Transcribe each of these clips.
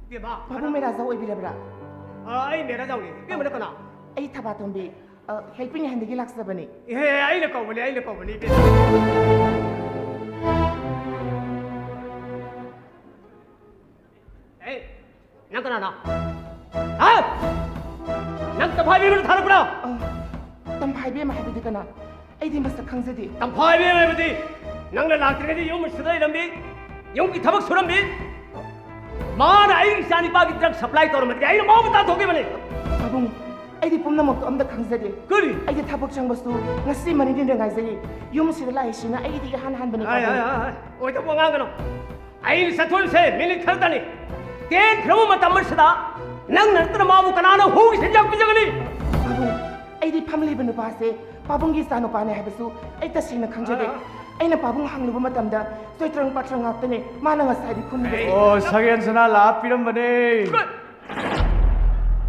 이봐. 바보 메라자 오이비라브라. 아이 메라자오니. 이게 뭐라 거나? 아이 타바톰비 헬핑 핸드기 락사바니. 예, 아이를 거보니, 아이를 거보니. 에이, 낭거나나. 아! 낭 파이비를 타는구나. 땀파이비 마이비디 가나. 아이디 마스터 강세디. 파이비 마이비디. 낭을 락트레디 용을 쓰다 이런비. 용기 타박 소란비. 마나 아이 사니 바기 드럭 서플라이 떠오르면 아이는 뭐부터 다 도개만해. 바봉 아이디 뽐나 먹도 엄다 강세디. 그리. 아이디 타박 장버스 ngasi mani din ngai yum si lai sina aidi han bani 아야, 어디다 뻥한 거노? 아이 사톨세 밀리 칼다니. 대 그러면 맞다 멀시다. 낭는 뜨나 마부 가나나 호기 생각 비정하니. 바봉 aidi family banu pase babung gi sanu pane habesu aita sina khangjade aina babung hangluba matamda soitrang patrang ngaptane mana ngasai di khunni 오 사겐스나 라피름바네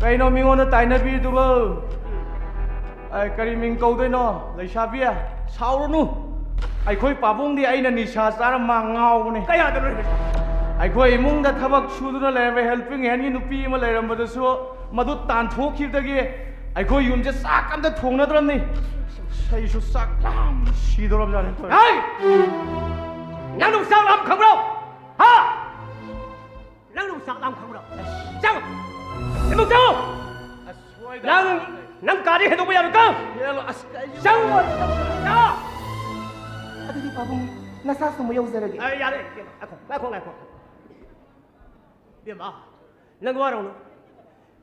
그이노 미고는 타이나비두버 아이 까리밍 câuด้วย너 레샤비야 사우르누 아이코이 빠봉디 아이나 니샤 사람 망가오네 까야들을. 아이코이 이몽다 타박 슈드나 레베 헬핑 핸이 누피 마 레람바드수 마두 탄토키르다기 아이코이 윤제 싹 깜다 통나더랍니 사이슈 싹람 시도랍자네 또 아이! 낭놈 쌍람 강으로! 하! 낭놈 쌍람 강으로! 짱! 해먹 짱! 낭 까리 해도 뭐야 할까? 짱! 야! adidi babung nasa sumu yauzarage 아, 야래. 아콩. 비마. 낭 와라오노.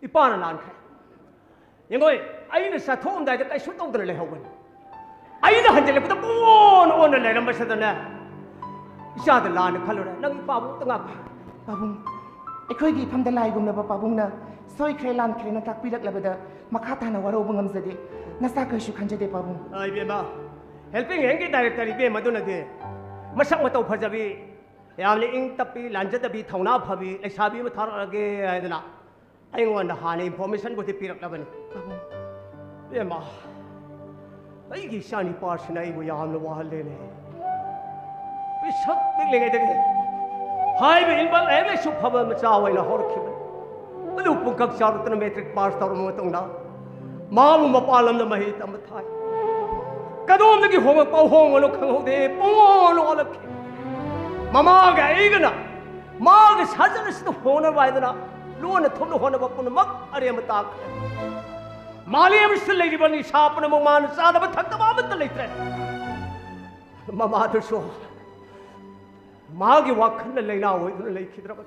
이 빠나 난 카. 이거에 아이는 사토온다 이제 까이 술동들을 내 하고. 아이는 한절부터 오늘 내는 것이더나. 이샤들 나는 칼로라. 낭이 바보 땡아. babung aikoigi phamda lai gumna ba babung na soi khrelan khrena tak pirak labada makha na waro bungam zade nasa ka shu khanjade babung 아이 비마. 헬핑 행기 다이렉터리 비마 도나데. 마상 마또 퍼자비. 야음니 잉따비 란자다비 타우나 파비 레사비 마 타라게 하이드나. 아잉원 하네 인포메이션 고티 피락 라바니. babung 비마. 아이기 샤니 파시나 이거 야암로 와할레네. 비석 빅랭에 되게. 하이비 인발 에메 슈퍼바 마차와이나 호르키바. 어디 ઉપ각 샤르트나 매트릭 파스 타로 모통나. 마무 마팔람나 마히 담타이. 까도엄들기 홍어 ป้า 홍어로 강호대 뽕어로 얼럭해. 마마가 이거나 마가 사전을 쓰도 호너 봐야되나 루어는 톱도 호너 바꾸는 막 아리야면 딱 마리야면 쓸레리 버니 샤프는 목마는 싸다면 탁다 마면 떨레이트래 마마들 쇼 마기 와큰날 레이나 오이들 레이키더라고